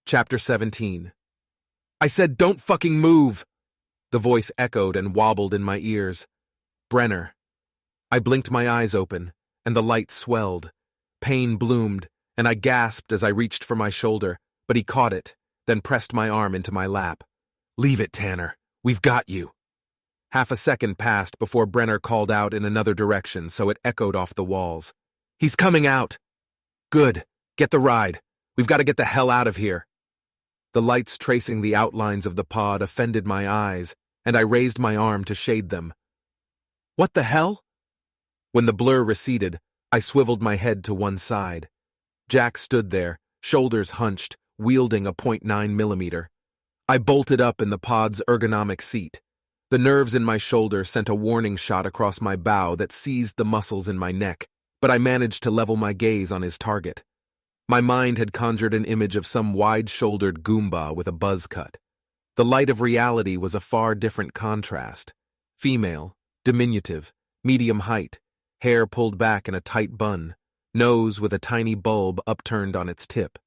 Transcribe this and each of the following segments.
Chapter 17. I said, don't fucking move! The voice echoed and wobbled in my ears. Brenner. I blinked my eyes open, and the light swelled. Pain bloomed, and I gasped as I reached for my shoulder, but he caught it, then pressed my arm into my lap. Leave it, Tanner. We've got you. Half a second passed before Brenner called out in another direction, so it echoed off the walls. He's coming out! Good. Get the ride. We've got to get the hell out of here. The lights tracing the outlines of the pod offended my eyes, and I raised my arm to shade them. What the hell? When the blur receded, I swiveled my head to one side. Jack stood there, shoulders hunched, wielding a .9mm. I bolted up in the pod's ergonomic seat. The nerves in my shoulder sent a warning shot across my bow that seized the muscles in my neck, but I managed to level my gaze on his target. My mind had conjured an image of some wide-shouldered Goomba with a buzz cut. The light of reality was a far different contrast. Female, diminutive, medium height, hair pulled back in a tight bun, nose with a tiny bulb upturned on its tip,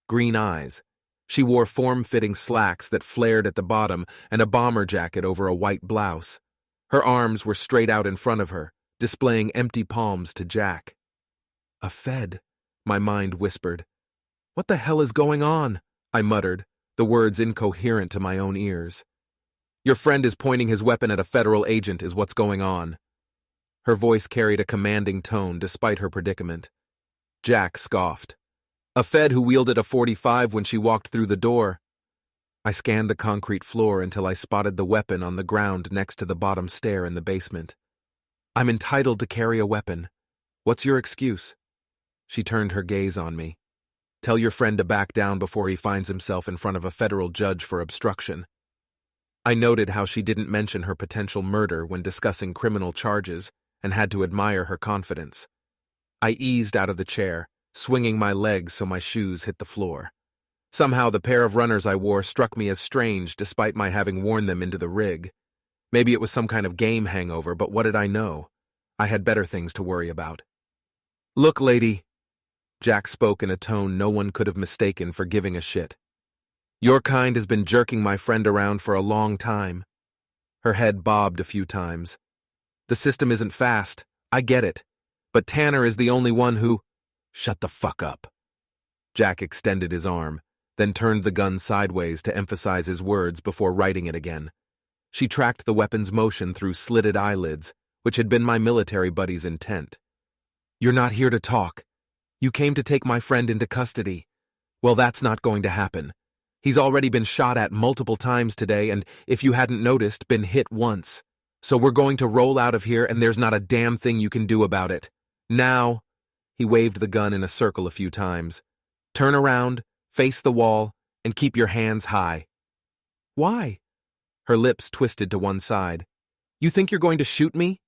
green eyes. She wore form-fitting slacks that flared at the bottom and a bomber jacket over a white blouse. Her arms were straight out in front of her, displaying empty palms to Jack. A Fed. My mind whispered. What the hell is going on? I muttered, the words incoherent to my own ears. Your friend is pointing his weapon at a federal agent is what's going on. Her voice carried a commanding tone despite her predicament. Jack scoffed. A Fed who wielded a .45 when she walked through the door. I scanned the concrete floor until I spotted the weapon on the ground next to the bottom stair in the basement. I'm entitled to carry a weapon. What's your excuse? She turned her gaze on me. Tell your friend to back down before he finds himself in front of a federal judge for obstruction. I noted how she didn't mention her potential murder when discussing criminal charges and had to admire her confidence. I eased out of the chair, swinging my legs so my shoes hit the floor. Somehow the pair of runners I wore struck me as strange despite my having worn them into the rig. Maybe it was some kind of game hangover, but what did I know? I had better things to worry about. Look, lady. Jack spoke in a tone no one could have mistaken for giving a shit. Your kind has been jerking my friend around for a long time. Her head bobbed a few times. The system isn't fast, I get it, but Tanner is the only one who— Shut the fuck up. Jack extended his arm, then turned the gun sideways to emphasize his words before righting it again. She tracked the weapon's motion through slitted eyelids, which had been my military buddy's intent. You're not here to talk. You came to take my friend into custody. Well, that's not going to happen. He's already been shot at multiple times today and, if you hadn't noticed, been hit once. So we're going to roll out of here and there's not a damn thing you can do about it. Now, he waved the gun in a circle a few times. Turn around, face the wall, and keep your hands high. Why? Her lips twisted to one side. You think you're going to shoot me?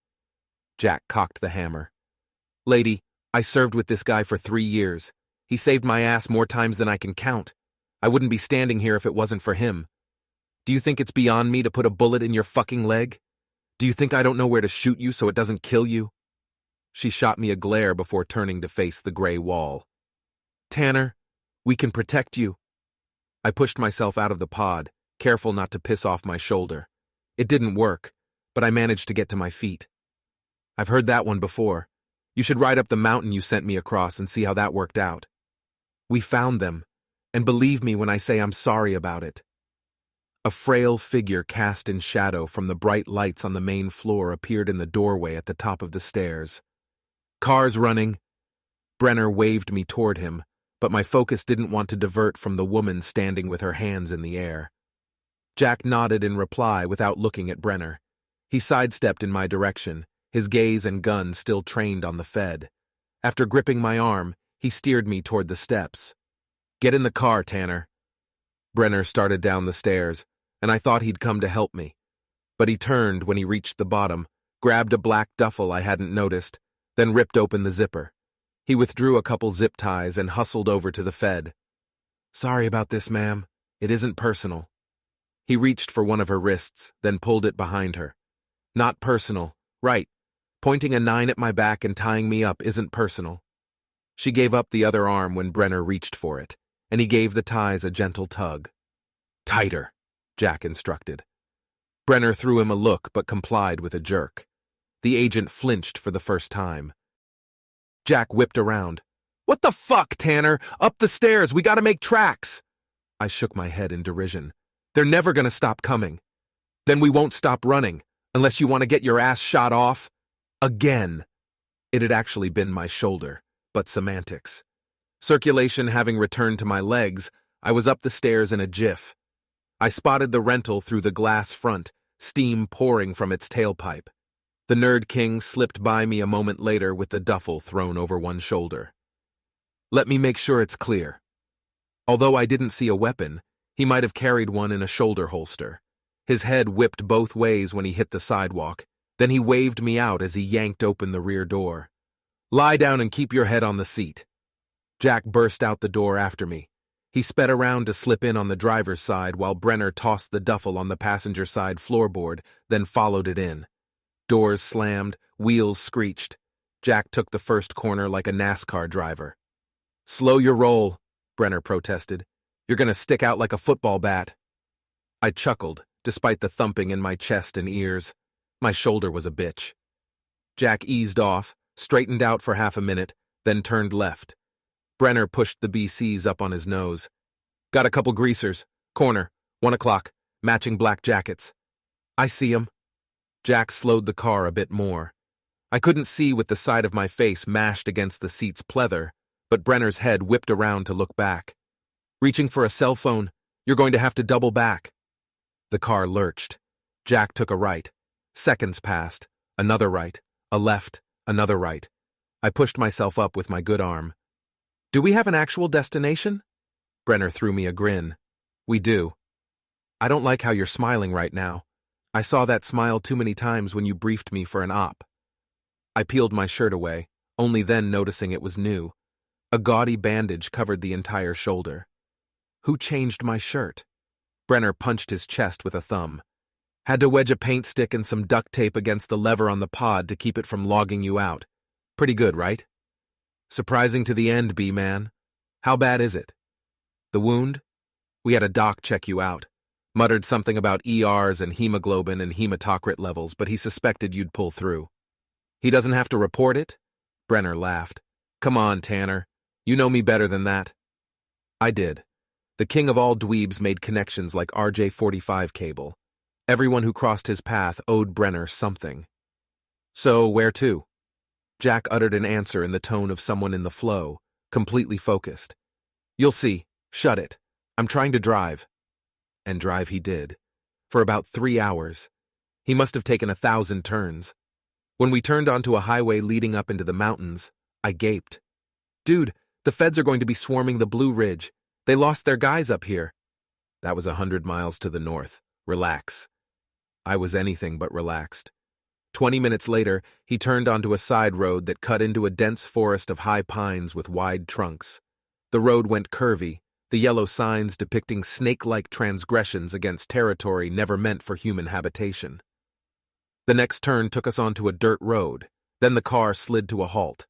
Jack cocked the hammer. Lady, I served with this guy for 3 years. He saved my ass more times than I can count. I wouldn't be standing here if it wasn't for him. Do you think it's beyond me to put a bullet in your fucking leg? Do you think I don't know where to shoot you so it doesn't kill you? She shot me a glare before turning to face the gray wall. Tanner, we can protect you. I pushed myself out of the pod, careful not to piss off my shoulder. It didn't work, but I managed to get to my feet. I've heard that one before. You should ride up the mountain you sent me across and see how that worked out. We found them, and believe me when I say I'm sorry about it. A frail figure cast in shadow from the bright lights on the main floor appeared in the doorway at the top of the stairs. Cars running. Brenner waved me toward him, but my focus didn't want to divert from the woman standing with her hands in the air. Jack nodded in reply without looking at Brenner. He sidestepped in my direction, his gaze and gun still trained on the Fed. After gripping my arm, he steered me toward the steps. Get in the car, Tanner. Brenner started down the stairs, and I thought he'd come to help me. But he turned when he reached the bottom, grabbed a black duffel I hadn't noticed, then ripped open the zipper. He withdrew a couple zip ties and hustled over to the Fed. Sorry about this, ma'am. It isn't personal. He reached for one of her wrists, then pulled it behind her. Not personal. Right. Pointing a 9 at my back and tying me up isn't personal. She gave up the other arm when Brenner reached for it, and he gave the ties a gentle tug. "Tighter," Jack instructed. Brenner threw him a look but complied with a jerk. The agent flinched for the first time. Jack whipped around. "What the fuck, Tanner? Up the stairs, we gotta make tracks!" I shook my head in derision. "They're never gonna stop coming. Then we won't stop running, unless you want to get your ass shot off." Again. It had actually been my shoulder, but semantics. Circulation having returned to my legs, I was up the stairs in a jiff. I spotted the rental through the glass front, steam pouring from its tailpipe. The Nerd King slipped by me a moment later with the duffel thrown over one shoulder. "Let me make sure it's clear." Although I didn't see a weapon, he might have carried one in a shoulder holster. His head whipped both ways when he hit the sidewalk. Then he waved me out as he yanked open the rear door. "Lie down and keep your head on the seat." Jack burst out the door after me. He sped around to slip in on the driver's side while Brenner tossed the duffel on the passenger side floorboard, then followed it in. Doors slammed, wheels screeched. Jack took the first corner like a NASCAR driver. "Slow your roll," Brenner protested. "You're gonna stick out like a football bat." I chuckled, despite the thumping in my chest and ears. My shoulder was a bitch. Jack eased off, straightened out for half a minute, then turned left. Brenner pushed the BCs up on his nose. "Got a couple greasers. Corner, 1 o'clock, matching black jackets." "I see 'em." Jack slowed the car a bit more. I couldn't see with the side of my face mashed against the seat's pleather, but Brenner's head whipped around to look back. "Reaching for a cell phone. You're going to have to double back." The car lurched. Jack took a right. Seconds passed. Another right. A left. Another right. I pushed myself up with my good arm. "Do we have an actual destination?" Brenner threw me a grin. "We do." "I don't like how you're smiling right now. I saw that smile too many times when you briefed me for an op." I peeled my shirt away, only then noticing it was new. A gaudy bandage covered the entire shoulder. "Who changed my shirt?" Brenner punched his chest with a thumb. "Had to wedge a paint stick and some duct tape against the lever on the pod to keep it from logging you out. Pretty good, right?" "Surprising to the end, B-man. How bad is it?" "The wound? We had a doc check you out. Muttered something about ERs and hemoglobin and hematocrit levels, but he suspected you'd pull through." "He doesn't have to report it?" Brenner laughed. "Come on, Tanner. You know me better than that." I did. The king of all dweebs made connections like RJ-45 cable. Everyone who crossed his path owed Brenner something. "So, where to?" Jack uttered an answer in the tone of someone in the flow, completely focused. "You'll see. Shut it. I'm trying to drive." And drive he did. For about 3 hours. He must have taken 1,000 turns. When we turned onto a highway leading up into the mountains, I gaped. "Dude, the feds are going to be swarming the Blue Ridge. They lost their guys up here." That was 100 miles to the north. Relax. I was anything but relaxed. 20 minutes later, he turned onto a side road that cut into a dense forest of high pines with wide trunks. The road went curvy, the yellow signs depicting snake-like transgressions against territory never meant for human habitation. The next turn took us onto a dirt road, then the car slid to a halt.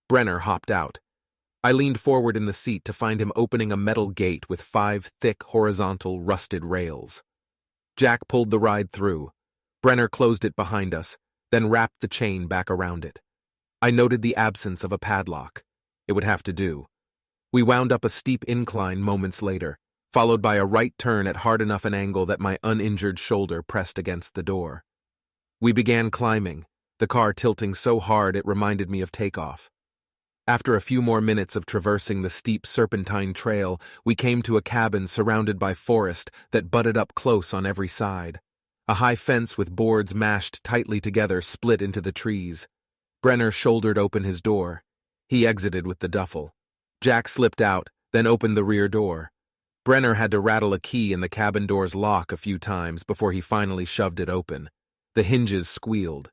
Brenner hopped out. I leaned forward in the seat to find him opening a metal gate with 5 thick, horizontal, rusted rails. Jack pulled the ride through. Brenner closed it behind us, then wrapped the chain back around it. I noted the absence of a padlock. It would have to do. We wound up a steep incline moments later, followed by a right turn at hard enough an angle that my uninjured shoulder pressed against the door. We began climbing, the car tilting so hard it reminded me of takeoff. After a few more minutes of traversing the steep serpentine trail, we came to a cabin surrounded by forest that butted up close on every side. A high fence with boards mashed tightly together split into the trees. Brenner shouldered open his door. He exited with the duffel. Jack slipped out, then opened the rear door. Brenner had to rattle a key in the cabin door's lock a few times before he finally shoved it open. The hinges squealed.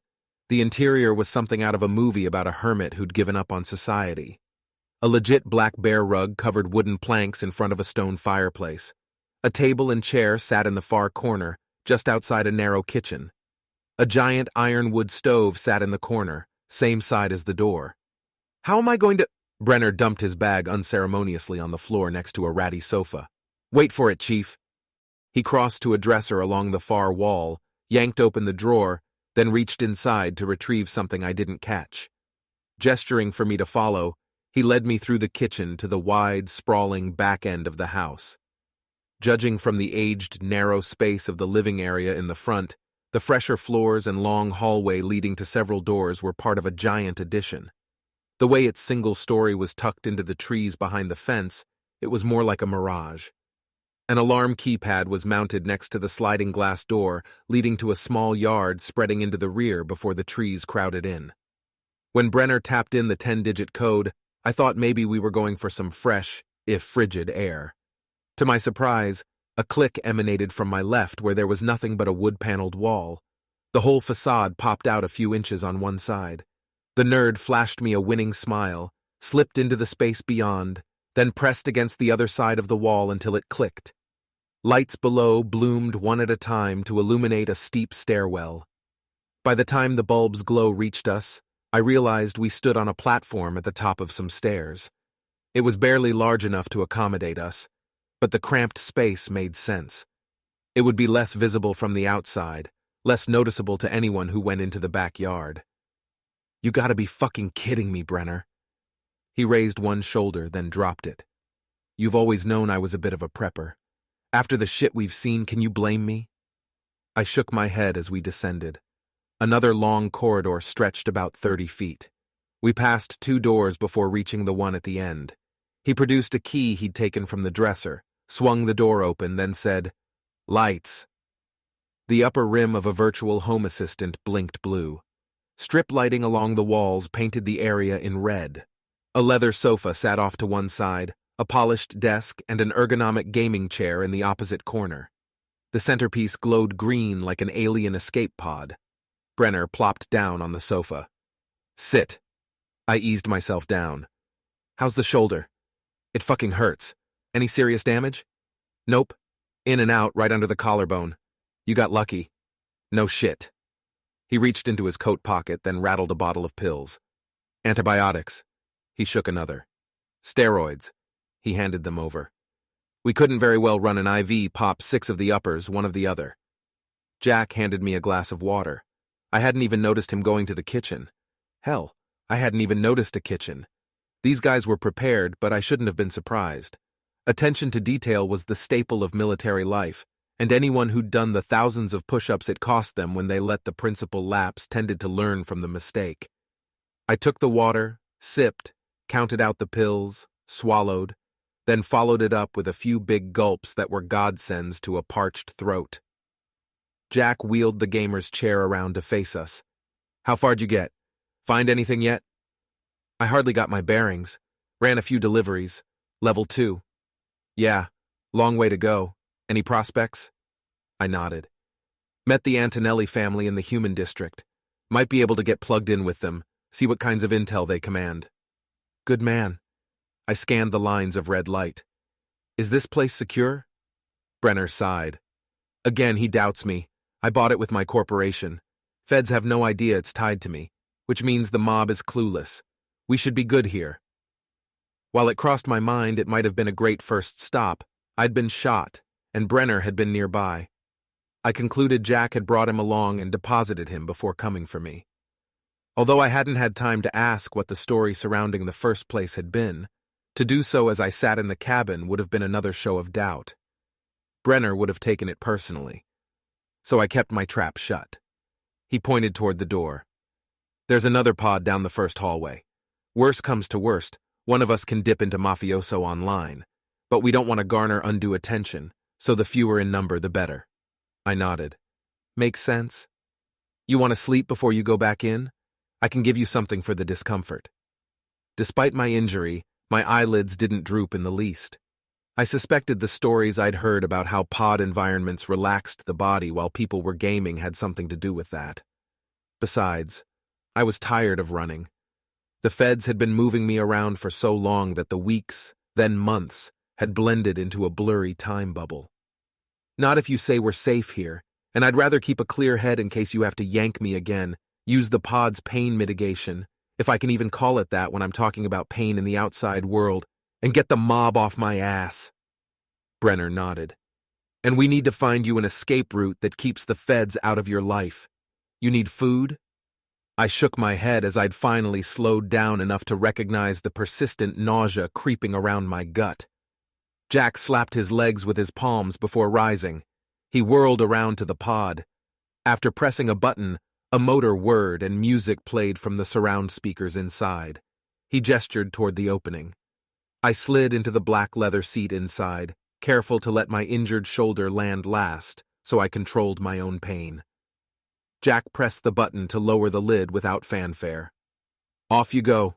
The interior was something out of a movie about a hermit who'd given up on society. A legit black bear rug covered wooden planks in front of a stone fireplace. A table and chair sat in the far corner, just outside a narrow kitchen. A giant ironwood stove sat in the corner, same side as the door. "How am I going to—" Brenner dumped his bag unceremoniously on the floor next to a ratty sofa. "Wait for it, Chief." He crossed to a dresser along the far wall, yanked open the drawer, then reached inside to retrieve something I didn't catch. Gesturing for me to follow, he led me through the kitchen to the wide, sprawling back end of the house. Judging from the aged, narrow space of the living area in the front, the fresher floors and long hallway leading to several doors were part of a giant addition. The way its single story was tucked into the trees behind the fence, it was more like a mirage. An alarm keypad was mounted next to the sliding glass door, leading to a small yard spreading into the rear before the trees crowded in. When Brenner tapped in the 10-digit code, I thought maybe we were going for some fresh, if frigid, air. To my surprise, a click emanated from my left where there was nothing but a wood-paneled wall. The whole facade popped out a few inches on one side. The nerd flashed me a winning smile, slipped into the space beyond, then pressed against the other side of the wall until it clicked. Lights below bloomed one at a time to illuminate a steep stairwell. By the time the bulb's glow reached us, I realized we stood on a platform at the top of some stairs. It was barely large enough to accommodate us, but the cramped space made sense. It would be less visible from the outside, less noticeable to anyone who went into the backyard. "You gotta be fucking kidding me, Brenner." He raised one shoulder, then dropped it. "You've always known I was a bit of a prepper. After the shit we've seen, can you blame me?" I shook my head as we descended. Another long corridor stretched about 30 feet. We passed 2 doors before reaching the one at the end. He produced a key he'd taken from the dresser, swung the door open, then said, "Lights." The upper rim of a virtual home assistant blinked blue. Strip lighting along the walls painted the area in red. A leather sofa sat off to one side, a polished desk, and an ergonomic gaming chair in the opposite corner. The centerpiece glowed green like an alien escape pod. Brenner plopped down on the sofa. "Sit." I eased myself down. "How's the shoulder?" "It fucking hurts. Any serious damage?" "Nope. In and out right under the collarbone. You got lucky." "No shit." He reached into his coat pocket, then rattled a bottle of pills. "Antibiotics." He shook another. "Steroids." He handed them over. "We couldn't very well run an IV, pop 6 of the uppers, 1 of the other." Jack handed me a glass of water. I hadn't even noticed him going to the kitchen. Hell, I hadn't even noticed a kitchen. These guys were prepared, but I shouldn't have been surprised. Attention to detail was the staple of military life, and anyone who'd done the thousands of push-ups it cost them when they let the principle lapse tended to learn from the mistake. I took the water, sipped, counted out the pills, swallowed, then followed it up with a few big gulps that were godsends to a parched throat. Jack wheeled the gamer's chair around to face us. "How far'd you get? Find anything yet?" "I hardly got my bearings. Ran a few deliveries. Level 2. "Yeah, long way to go. Any prospects?" I nodded. "Met the Antonelli family in the Human District. Might be able to get plugged in with them, see what kinds of intel they command." "Good man." I scanned the lines of red light. "Is this place secure?" Brenner sighed. "Again, he doubts me. I bought it with my corporation. Feds have no idea it's tied to me, which means the mob is clueless. We should be good here." While it crossed my mind it might have been a great first stop, I'd been shot, and Brenner had been nearby. I concluded Jack had brought him along and deposited him before coming for me. Although I hadn't had time to ask what the story surrounding the first place had been, to do so as I sat in the cabin would have been another show of doubt. Brenner would have taken it personally. So I kept my trap shut. He pointed toward the door. "There's another pod down the first hallway. Worst comes to worst, one of us can dip into Mafioso online, but we don't want to garner undue attention, so the fewer in number the better." I nodded. "Makes sense. You want to sleep before you go back in? I can give you something for the discomfort." Despite my injury, my eyelids didn't droop in the least. I suspected the stories I'd heard about how pod environments relaxed the body while people were gaming had something to do with that. Besides, I was tired of running. The feds had been moving me around for so long that the weeks, then months, had blended into a blurry time bubble. "Not if you say we're safe here, and I'd rather keep a clear head in case you have to yank me again, use the pod's pain mitigation, if I can even call it that when I'm talking about pain in the outside world, and get the mob off my ass. Brenner nodded. And we need to find you an escape route that keeps the feds out of your life. You need food? I shook my head as I'd finally slowed down enough to recognize the persistent nausea creeping around my gut. Jack slapped his legs with his palms before rising. He whirled around to the pod. After pressing a button, a motor whirred and music played from the surround speakers inside. He gestured toward the opening. I slid into the black leather seat inside, careful to let my injured shoulder land last, so I controlled my own pain. Jack pressed the button to lower the lid without fanfare. Off you go,